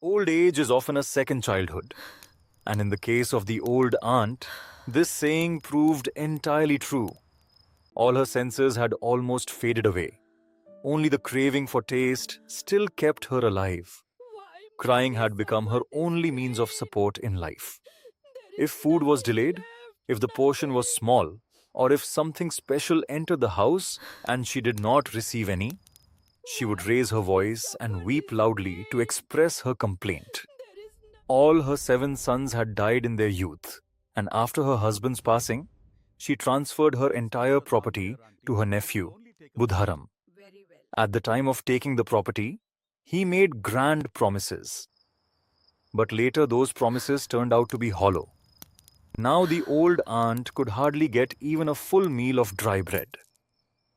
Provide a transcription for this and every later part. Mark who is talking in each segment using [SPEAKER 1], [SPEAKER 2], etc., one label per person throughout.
[SPEAKER 1] Old age is often a second childhood, and in the case of the old aunt, this saying proved entirely true. All her senses had almost faded away. Only the craving for taste still kept her alive. Crying had become her only means of support in life. If food was delayed, if the portion was small, or if something special entered the house and she did not receive any, she would raise her voice and weep loudly to express her complaint. All her 7 sons had died in their youth, and after her husband's passing, she transferred her entire property to her nephew, Budharam. At the time of taking the property, he made grand promises. But later those promises turned out to be hollow. Now the old aunt could hardly get even a full meal of dry bread.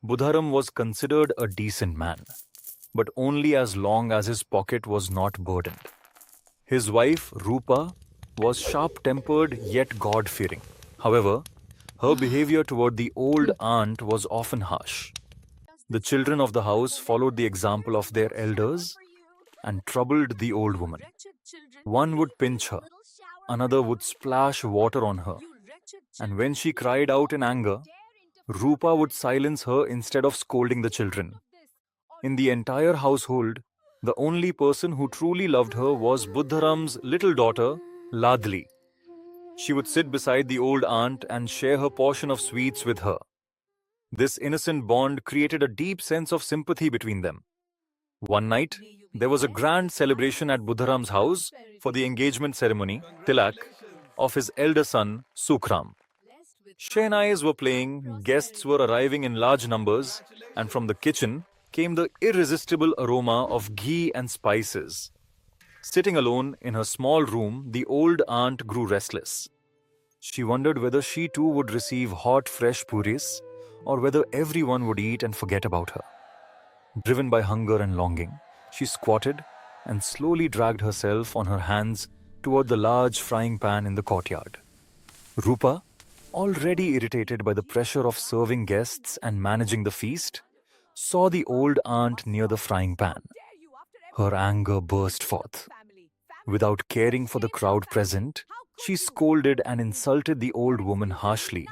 [SPEAKER 1] Budharam was considered a decent man, but only as long as his pocket was not burdened. His wife, Rupa, was sharp-tempered yet God-fearing. However, her behavior toward the old aunt was often harsh. The children of the house followed the example of their elders and troubled the old woman. One would pinch her, another would splash water on her, and when she cried out in anger, Rupa would silence her instead of scolding the children. In the entire household, the only person who truly loved her was Buddharam's little daughter, Ladli. She would sit beside the old aunt and share her portion of sweets with her. This innocent bond created a deep sense of sympathy between them. One night, there was a grand celebration at Buddharam's house for the engagement ceremony, Tilak, of his elder son, Sukram. Shehnais were playing, guests were arriving in large numbers, and from the kitchen came the irresistible aroma of ghee and spices. Sitting alone in her small room, the old aunt grew restless. She wondered whether she too would receive hot, fresh puris, or whether everyone would eat and forget about her. Driven by hunger and longing, she squatted and slowly dragged herself on her hands toward the large frying pan in the courtyard. Rupa, already irritated by the pressure of serving guests and managing the feast, saw the old aunt near the frying pan. Her anger burst forth. Without caring for the crowd present, she scolded and insulted the old woman harshly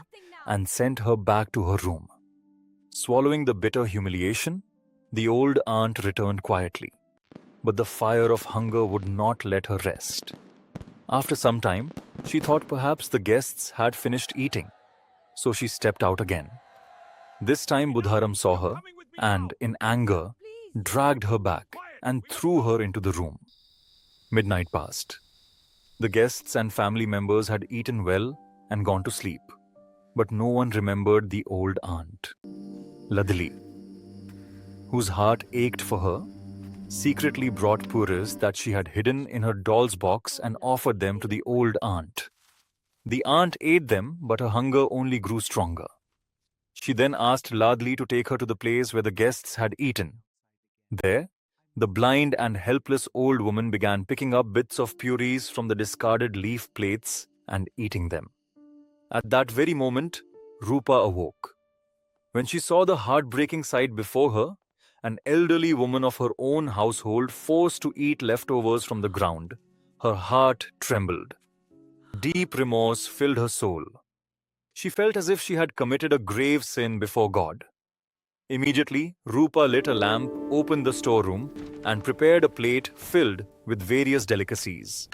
[SPEAKER 1] and sent her back to her room. Swallowing the bitter humiliation, the old aunt returned quietly. But the fire of hunger would not let her rest. After some time, she thought perhaps the guests had finished eating, so she stepped out again. This time Budharam saw her and, in anger, dragged her back and threw her into the room. Midnight passed. The guests and family members had eaten well and gone to sleep, but no one remembered the old aunt. Ladli, whose heart ached for her, secretly brought puris that she had hidden in her doll's box and offered them to the old aunt. The aunt ate them, but her hunger only grew stronger. She then asked Ladli to take her to the place where the guests had eaten. There, the blind and helpless old woman began picking up bits of puris from the discarded leaf plates and eating them. At that very moment, Rupa awoke. When she saw the heartbreaking sight before her, an elderly woman of her own household forced to eat leftovers from the ground, her heart trembled. Deep remorse filled her soul. She felt as if she had committed a grave sin before God. Immediately, Rupa lit a lamp, opened the storeroom, and prepared a plate filled with various delicacies.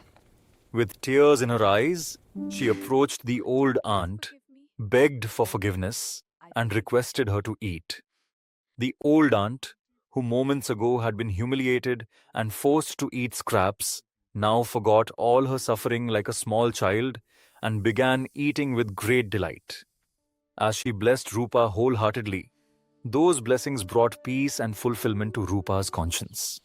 [SPEAKER 1] With tears in her eyes, she approached the old aunt, begged for forgiveness, and requested her to eat. The old aunt, who moments ago had been humiliated and forced to eat scraps, now forgot all her suffering like a small child and began eating with great delight. As she blessed Rupa wholeheartedly, those blessings brought peace and fulfillment to Rupa's conscience.